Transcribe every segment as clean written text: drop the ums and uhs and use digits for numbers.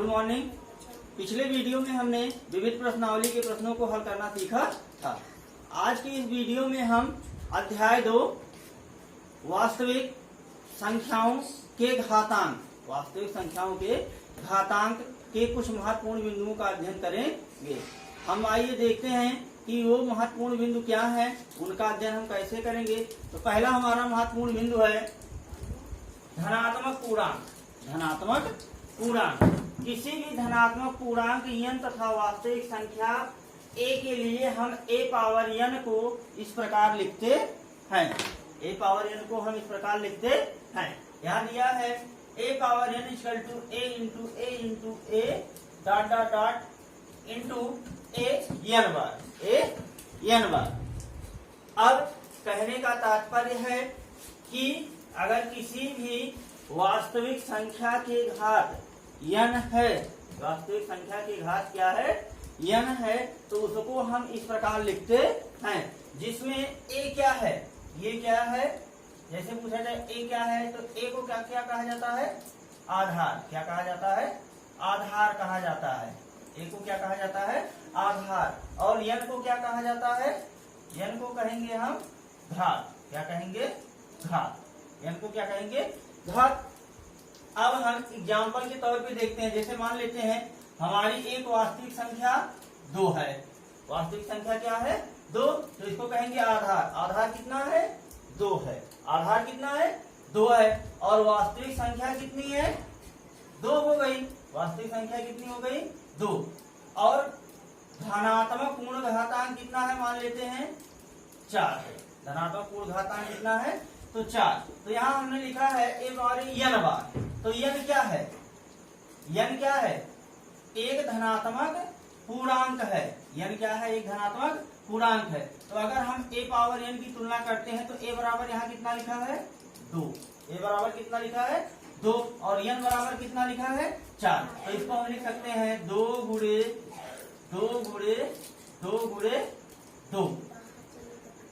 Morning. पिछले video में हमने विविध प्रश्नावली के प्रश्नों को हल करना सीखा था। आज की इस वीडियो में हम अध्याय 2 वास्तविक संख्याओं के घातांक के कुछ महत्वपूर्ण बिंदुओं का अध्ययन करेंगे। हम आइए देखते हैं कि वो महत्वपूर्ण बिंदु क्या है, उनका अध्ययन हम कैसे करेंगे। तो पहला हमारा महत्वपूर्ण बिंदु है धनात्मक पूर्णांक। किसी भी धनात्मक पूर्णांक n तथा वास्तविक संख्या a के लिए हम a पावर n को इस प्रकार लिखते हैं। यहाँ दिया है a power n equal to a into a into a dot dot dot into a n bar. अब कहने का तात्पर्य है कि अगर किसी भी वास्तविक संख्या के घात n है, वास्तविक संख्या की घात क्या है, n है, तो उसको हम इस प्रकार लिखते हैं, जिसमें a क्या है, ये क्या है। जैसे पूछा जाए a क्या है, तो a को क्या क्या कहा जाता है, आधार। क्या कहा जाता है, आधार कहा जाता है। a को क्या कहा जाता है, आधार। और n को क्या कहा जाता है, n को कहेंगे हम घात। क्या कहेंगे, घात। n को क्या कहेंगे, घात। अब हम एग्जाम्पल के तौर पे देखते हैं। जैसे मान लेते हैं हमारी एक वास्तविक संख्या 2 है। वास्तविक संख्या क्या है, 2, तो इसको कहेंगे आधार। आधार कितना है, 2 है। आधार कितना है, 2 है। और वास्तविक संख्या कितनी है, 2 हो गई। वास्तविक संख्या कितनी हो गई, 2। और धनात्मक पूर्ण घातांक कितना है, मान लेते हैं 4 है। धनात्मक पूर्ण घातांक कितना है, तो 4। तो यहाँ हमने लिखा है a बार n बार। तो n क्या है, n क्या है, एक धनात्मक पूर्णांक है। n क्या है, एक धनात्मक पूर्णांक है। तो अगर हम a पावर n की तुलना करते हैं तो a बराबर यहाँ कितना लिखा है, 2। a बराबर कितना लिखा है, 2। और n बराबर कितना लिखा है, 4। तो इसको हम लिख सकते हैं 2 गुणे 2।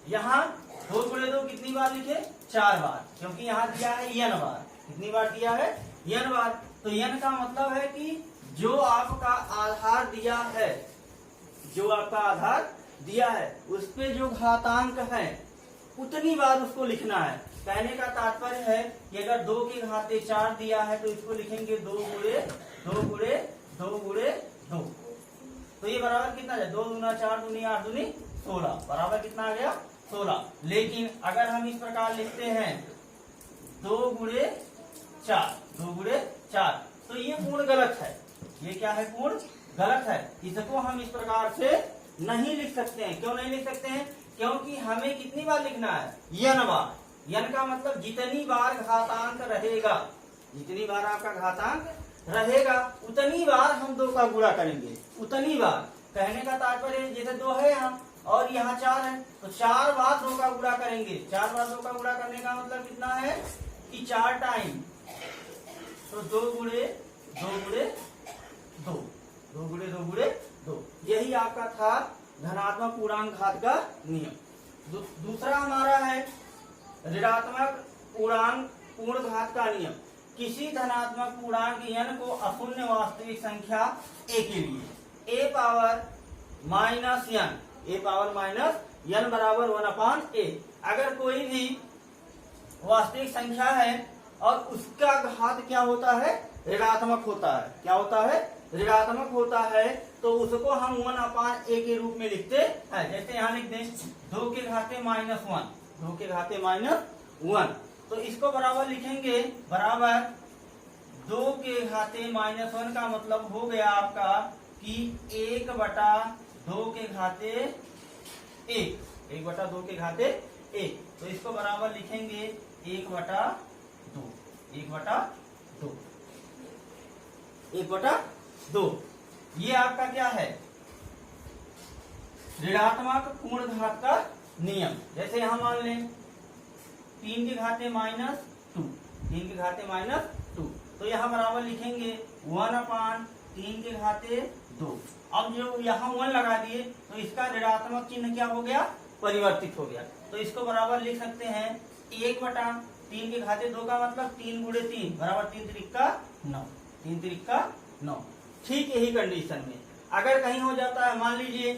यहाँ 2 गुणे 2 कितनी बार लिखे, 4 बार, क्योंकि यहाँ दिया है n बार। कितनी बार दिया है, n बार। तो n का मतलब है कि जो आपका आधार दिया है, उस पे जो घातांक है उतनी बार उसको लिखना है। कहने का तात्पर्य है कि अगर 2 के घाते 4 दिया है तो इसको लिखेंगे 2 गुणे 2। तो ये बराबर कितना है, 2 दूना 4 दूनी 8 दूनी 16, बराबर कितना आ गया, 16। लेकिन अगर हम इस प्रकार लिखते हैं 2 गुणे 4, तो ये पूर्ण गलत है। ये क्या है, पूर्ण गलत है। इसको हम इस प्रकार से नहीं लिख सकते हैं। क्यों नहीं लिख सकते हैं, क्योंकि हमें कितनी बार लिखना है, n बार। n का मतलब जितनी बार घातांक रहेगा, जितनी बार आपका घातांक रहेगा उतनी बार हम 2 का गुणा करेंगे, उतनी बार। कहने का तात्पर्य जैसे 2 है यहाँ और यहाँ 4 है, तो 4 बार 2 का गुणा करेंगे। 4 बार 2 का गुणा करने का मतलब कितना है कि 4 टाइम, तो 2 गुणे 2। यही आपका था धनात्मक पूर्णांक घात का नियम। दूसरा हमारा है ऋणात्मक पूर्ण घात का नियम। किसी धनात्मक पूर्णांक n को अशून्य वास्तविक संख्या a के लिए a पावर माइनस n बराबर 1/a। अगर कोई भी वास्तविक संख्या है और उसका घात क्या होता है, ऋणात्मक होता है। क्या होता है, ऋणात्मक होता है, तो उसको हम 1/a के रूप में लिखते हैं। जैसे यहाँ लिख दें 2 के घाते -1, तो इसको बराबर लिखेंगे, बराबर 2 के घाते -1 का मतलब हो गया आपका कि 1/2 के घाते 1। तो इसको बराबर लिखेंगे 1/2। ये आपका क्या है, ऋणात्मक पूर्ण घात का नियम। जैसे यहां मान लें 3 के घाते -2, तो यहाँ बराबर लिखेंगे 1/3 के घाते 2। अब जो यहाँ 1 लगा दिए तो इसका ऋणात्मक चिन्ह क्या हो गया, परिवर्तित हो गया। तो इसको बराबर लिख सकते हैं 1/3 के घाते 2 का मतलब 3 गुणे 3 बराबर 3 त्रिक का 9। ठीक यही कंडीशन में अगर कहीं हो जाता है, मान लीजिए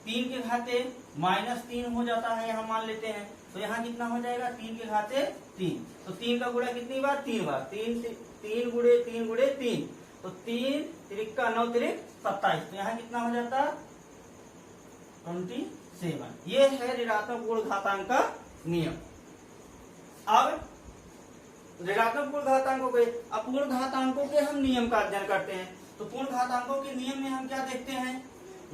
3 के घाते -3 हो जाता है, यहाँ मान लेते हैं, तो यहाँ कितना हो जाएगा 3 के घाते 3, तो 3 का गुणा कितनी बार 3 बार, 3 गुणे 3 गुणे 3, तो 3 त्रिक का 9 त्रिक 27, तो यहाँ कितना हो जाता 27। ये है ऋणात्मक पूर्ण घातांक का नियम। अब ऋणात्मक पूर्ण घातांकों के, अब पूर्ण घातांकों के हम नियम का अध्ययन करते हैं। तो पूर्ण घातांकों के नियम में हम क्या देखते हैं,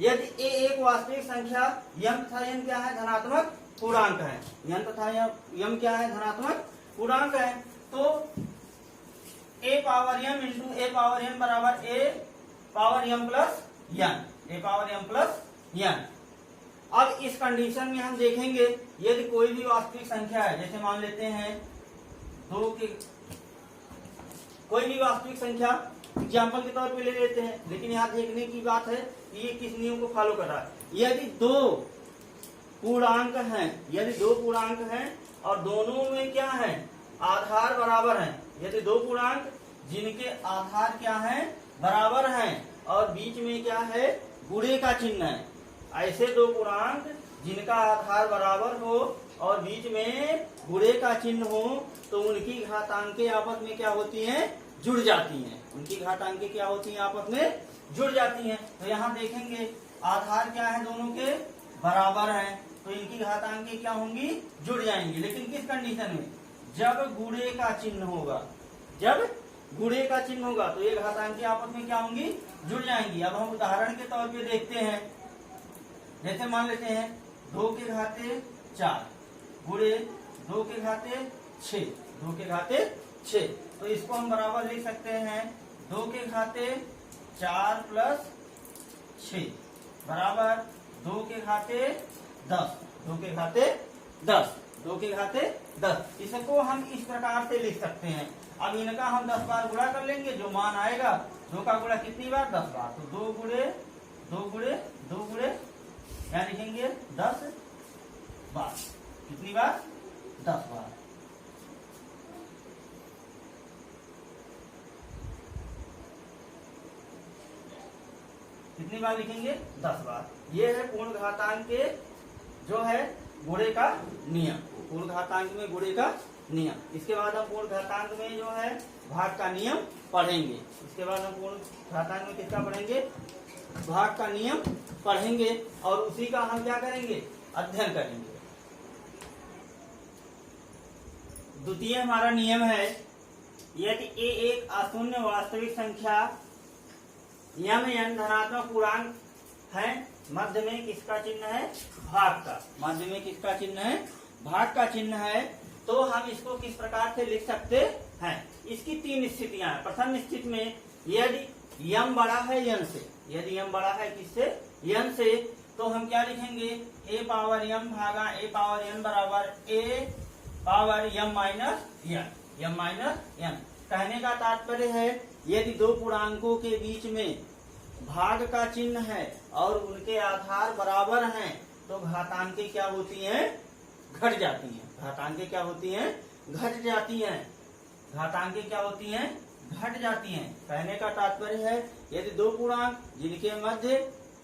यदि ए एक वास्तविक संख्या यम तथा यम क्या है धनात्मक पूर्णांक है, यम तथा यम क्या है धनात्मक पूर्णांक है, तो ए पावर यम इंटू ए पावर यम बराबर ए पावर यम प्लस यन, ए पावर यम प्लस यन। अब इस कंडीशन में हम देखेंगे यदि कोई भी वास्तविक संख्या है, जैसे मान लेते हैं 2 के, कोई भी वास्तविक संख्या एग्जाम्पल के तौर पे ले लेते हैं, लेकिन यहाँ देखने की बात है कि ये किस नियम को फॉलो कर रहा है। यदि 2 पूर्णांक हैं, यदि 2 पूर्णांक हैं और दोनों में क्या है आधार बराबर है, यदि 2 पूर्णांक जिनके आधार क्या है बराबर हैं और बीच में क्या है गुणे का चिन्ह है, ऐसे 2 पूर्णांक जिनका आधार बराबर हो और बीच में गुणे का चिन्ह हो, तो उनकी घातांकें आपस में क्या होती हैं जुड़ जाती हैं, उनकी घातांकें क्या होती हैं आपस में जुड़ जाती हैं। तो यहाँ देखेंगे आधार क्या है दोनों के बराबर हैं, तो इनकी घातांकें क्या होंगी जुड़ जाएंगी, लेकिन किस कंडीशन में, जब गुणे का चिन्ह होगा, जब गुणे का चिन्ह होगा तो ये घातांकें आपस में क्या होंगी जुड़ जाएंगी। अब हम उदाहरण के तौर पे देखते हैं, जैसे मान लेते हैं 2 के घाते 4 गुणे 2 के घाते 6, 2 के घाते 6, तो इसको हम बराबर लिख सकते हैं 2 के घाते 4 प्लस 6 बराबर 2 के घाते 10, 2 के घाते 10, 2 के घाते 10। इसको हम इस प्रकार से लिख सकते हैं। अब इनका हम 10 बार गुणा कर लेंगे, जो मान आएगा 2 का गुणा कितनी बार 10 बार, तो 2 गुणे 2 गुणे 2 गुणे क्या लिखेंगे 10 बार, कितनी बार 10 बार। कितनी बार लिखेंगे 10 बार। ये है पूर्ण घातांक के जो है गुणे का नियम, पूर्ण घातांक में गुणे का नियम। इसके बाद हम पूर्ण घातांक में जो है भाग का नियम पढ़ेंगे। इसके बाद हम पूर्ण घातांक में किसका पढ़ेंगे भाग का नियम पढ़ेंगे और उसी का हम क्या करेंगे अध्ययन करेंगे। द्वितीय हमारा नियम है, यदि ए एक अशून्य वास्तविक संख्या यम n धनात्मक पूर्णांक है, मध्य में किसका चिन्ह है भाग का, मध्य में किसका चिन्ह है भाग का चिन्ह है, तो हम इसको किस प्रकार से लिख सकते हैं। इसकी 3 स्थितियां हैं। प्रथम स्थिति में यदि यम बड़ा है यन से, यदि यम बड़ा है किससे यन से, तो हम क्या लिखेंगे ए पावर यम भागा ए पावर यन बराबर ए पावर यम माइनस यन, यम माइनस यन। कहने का तात्पर्य है यदि 2 पूर्णांकों के बीच में भाग का चिन्ह है और उनके आधार बराबर हैं, तो घातांकें क्या होती हैं घट जाती हैं, घातांकें क्या होती हैं घट जाती हैं, घातांकें क्या होती हैं घट जाती हैं। कहने का तात्पर्य है यदि 2 पूर्णांक जिनके मध्य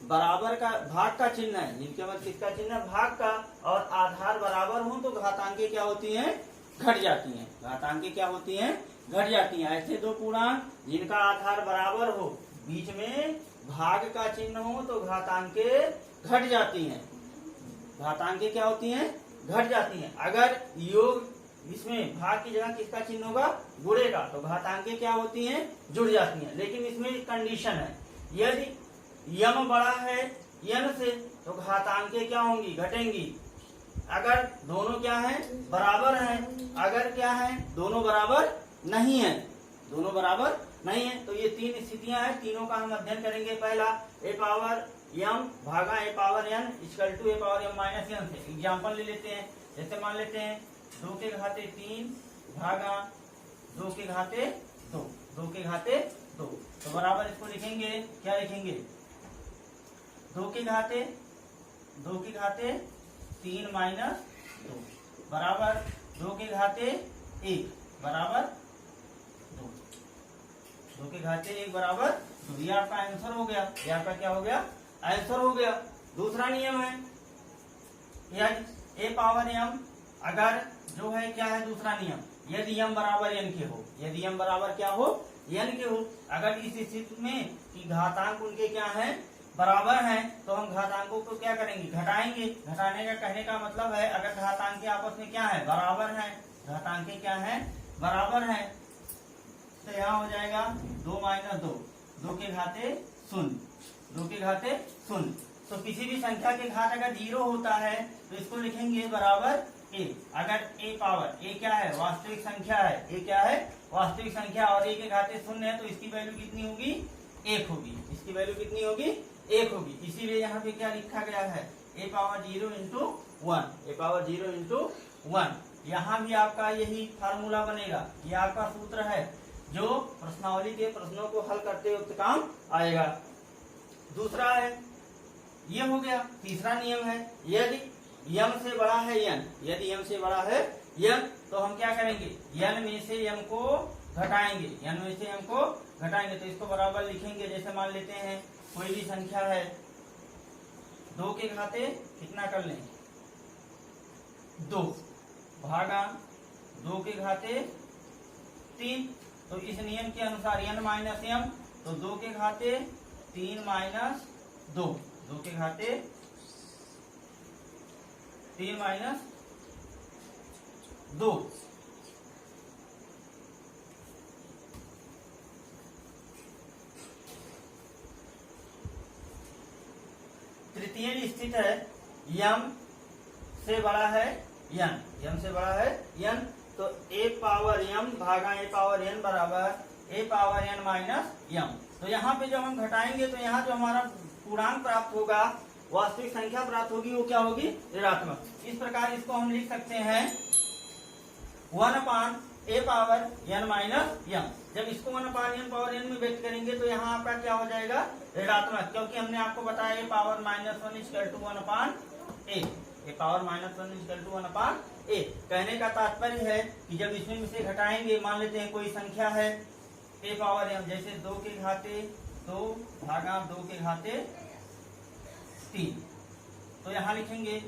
बराबर का भाग का चिन्ह है, जिनके मध्य किसका चिन्ह है भाग का, और आधार बराबर हो, तो घातांकें क्या होती हैं घट जाती हैं, घातांकें क्या होती हैं घट जाती हैं। ऐसे 2 पूर्णांक जिनका आधार बराबर हो, बीच में भाग का चिन्ह हो, तो घातांकें घट जाती हैं, घातांकें क्या होती हैं घट जाती हैं। अगर योग इसमें भाग की जगह किसका चिन्ह होगा गुणे का, तो घातांकें क्या होती हैं जुड़ जाती हैं। लेकिन इसमें कंडीशन है, यदि यम बड़ा है यन से, तो घातांकें क्या होंगी घटेंगी। अगर दोनों क्या है बराबर हैं, अगर क्या है दोनों बराबर नहीं है, दोनों बराबर नहीं है, तो ये 3 स्थितियां हैं, तीनों का हम अध्ययन करेंगे। पहला ए पावर यम भागा a power n equal to a power m minus n से एग्जाम्पल ले लेते हैं। जैसे मान लेते हैं 2 के घाते 3 भागा 2 के घाते 2, 2 के घाते 2, तो बराबर इसको लिखेंगे, क्या लिखेंगे 2 के घाते 3 माइनस 2 बराबर 2 के घाते 1 बराबर 2, 2 के घाते 1 बराबर तो ये आपका आंसर हो गया, ये आपका क्या हो गया, आंसर हो गया। दूसरा नियम है यदि a पावर m, अगर जो है क्या है दूसरा नियम, यदि m बराबर n के हो, यदि m बराबर क्या हो, n के हो, अगर इस स्थिति में कि घातांक उनके क्या है, बराबर हैं, तो हम घातांकों को क्या करेंगे, घटाएंगे। घटाने का कहने का मतलब है अगर घातांक आपस में क्या है, बराबर हैं, घातांक क्या है, बराबर हैं, तो यहाँ हो जाएगा 2 माइनस 2, 2 के घाते 0, 2 के घाते 0। तो किसी भी संख्या के घात अगर 0 होता है तो इसको लिखेंगे बराबर a। अगर a पावर, a क्या है, वास्तविक संख्या है, a क्या है, वास्तविक संख्या, और a के घाते 0 है, तो इसकी वैल्यू कितनी होगी, 1 होगी। इसकी वैल्यू कितनी होगी, 1 होगी। इसीलिए यहाँ पे क्या लिखा गया है, a power 0 into 1, a power 0 into 1। यहाँ भी आपका यही फार्मूला बनेगा, ये आपका सूत्र है जो प्रश्नावली के प्रश्नों को हल करते वक्त काम आएगा। दूसरा है, ये हो गया। तीसरा नियम है यदि m से बड़ा है n, यदि m से बड़ा है n, तो हम क्या करेंगे, n में से m को घटाएंगे, n में से m को घटाएंगे। तो इसको बराबर लिखेंगे, जैसे मान लेते हैं कोई भी संख्या है, 2 के घाते कितना कर लें, 2 भागा 2 के घाते 3। तो इस नियम के अनुसार n माइनस m, तो 2 के घाते 3 माइनस 2, 2 के घाते 3 माइनस 2। तृतीय स्थिति है m से बड़ा है n, m से बड़ा है n, तो a पावर m भागा a पावर n बराबर a power n minus m। तो यहाँ पे जब हम घटाएंगे तो यहाँ जो हमारा पूर्णांक प्राप्त होगा, वास्तविक संख्या प्राप्त होगी, वो क्या होगी, ऋणात्मक। इस प्रकार इसको हम लिख सकते हैं 1/a power n minus m। जब इसको 1/n पावर n में व्यक्त करेंगे तो यहाँ आपका क्या हो जाएगा, ऋणात्मक, क्योंकि हमने आपको बताया a power -1 equal to 1/a, a power -1 equal to 1/a। कहने का तात्पर्य है कि जब इसमें से घटाएंगे, मान लेते हैं कोई संख्या है a पावर m, जैसे 2 के घाते 2 भागा 2 के घाते 3, तो यहाँ लिखेंगे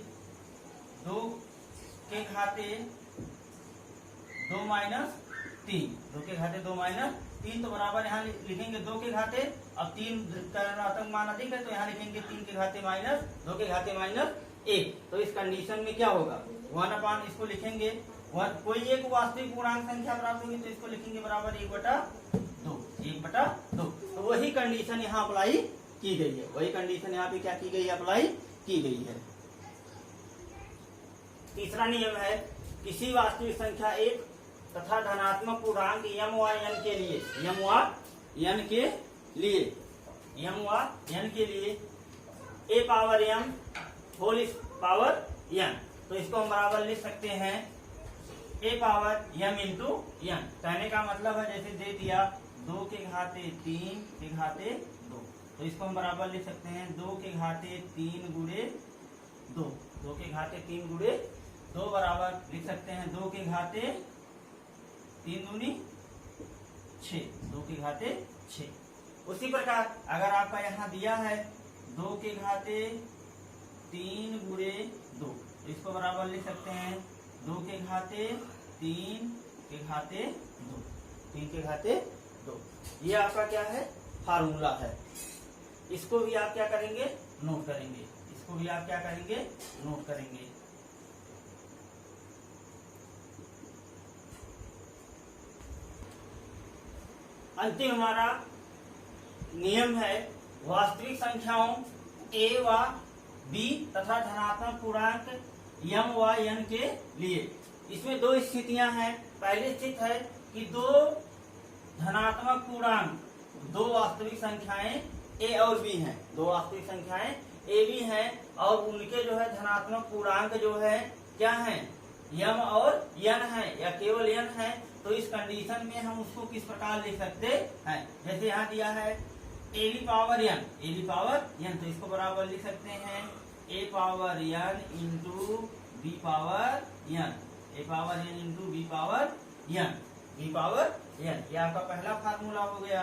2 के घाते 2 माइनस 3, 2 के घाते 2 माइनस 3, तो बराबर यहाँ लिखेंगे 2 के घाते, अब 3 का ऋणात्मक मान अधिक है तो यहाँ लिखेंगे 3 के घाते माइनस 2 के घाते माइनस 1। तो इस कंडीशन में क्या होगा, 1/, इसको लिखेंगे कोई एक वास्तविक पूर्णांक संख्या प्राप्त होगी तो इसको लिखेंगे बराबर 1/2, 1/2। तो वही कंडीशन यहाँ अप्लाई की गई है, वही कंडीशन यहाँ पे क्या की गई है, अप्लाई की गई है। तीसरा नियम है, किसी वास्तविक संख्या 1 तथा धनात्मक पूर्णांक m व n के लिए, m व n के लिए, m व n के लिए a power m whole power n, तो इसको हम बराबर लिख सकते हैं a power m into n। कहने का मतलब है जैसे दे दिया 2 के घाते 3 के घाते 2, तो इसको हम बराबर लिख सकते हैं 2 के घाते 3 गुणे 2, 2 के घाते 3 गुणे 2 बराबर लिख सकते हैं 2 के घाते 3 दूनी 6, 2 के घाते 6। उसी प्रकार अगर आपका यहाँ दिया है 2 के घाते 3 गुणे 2, तो इसको बराबर लिख सकते हैं 2 के घाते 3 के घाते 2, 3 के घाते 2। ये आपका क्या है, फार्मूला है। इसको भी आप क्या करेंगे, नोट करेंगे, इसको भी आप क्या करेंगे, नोट करेंगे। अंतिम हमारा नियम है वास्तविक संख्याओं a व b तथा धनात्मक पूर्णांक m व n के लिए। इसमें 2 स्थितियां हैं। पहली स्थिति है कि 2 धनात्मक पूर्णांक, 2 वास्तविक संख्याएं a और b हैं, 2 वास्तविक संख्याएं a b हैं, और उनके जो है धनात्मक पूर्णांक जो है क्या है, m और n है, या केवल n है। तो इस कंडीशन में हम उसको किस प्रकार लिख सकते हैं, जैसे यहाँ दिया है a power n, a power n, तो इसको बराबर लिख सकते हैं a power n into b power n, a power n into b power n, b power n। ये आपका पहला फार्मूला हो गया।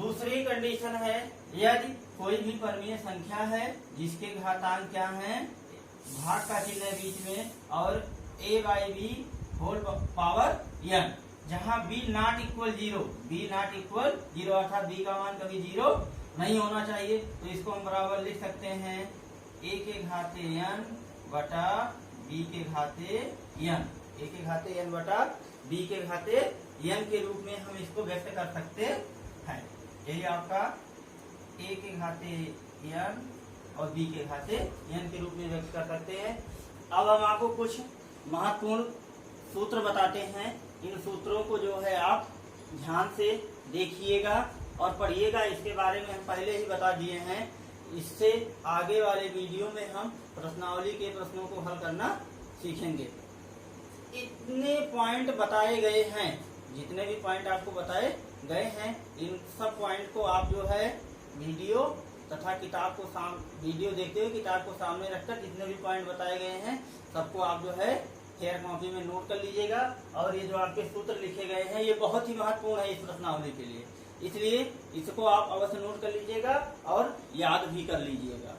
दूसरी कंडीशन है यदि कोई भी परमीय संख्या है जिसके घातांक क्या है, भाग का चिन्ह है बीच में और a by B whole power n, जहां b नॉट इक्वल जीरो अर्थात b का मान कभी जीरो नहीं होना चाहिए। तो इसको हम बराबर लिख सकते हैं a के घाते n बटा b के घाते n, a के घाते n बटा b के घाते n के रूप में हम इसको व्यक्त कर सकते हैं। यही आपका a के घाते n और b के घाते n के रूप में व्यक्त कर सकते हैं। अब हम आपको कुछ महत्वपूर्ण सूत्र बताते हैं। इन सूत्रों को जो है आप ध्यान से देखिएगा और पढ़िएगा। इसके बारे में हम पहले ही बता दिए हैं। इससे आगे वाले वीडियो में हम प्रश्नावली के प्रश्नों को हल करना सीखेंगे। इतने पॉइंट बताए गए हैं, जितने भी पॉइंट आपको बताए गए हैं, इन सब पॉइंट को आप जो है वीडियो तथा किताब को वीडियो देखते हुए किताब को सामने रखकर जितने भी पॉइंट बताए गए हैं सबको आप जो है फेयर कॉपी में नोट कर लीजिएगा। और ये जो आपके सूत्र लिखे गए हैं ये बहुत ही महत्वपूर्ण है इस प्रश्नावली के लिए, इसलिए इसको आप अवश्य नोट कर लीजिएगा और याद भी कर लीजिएगा।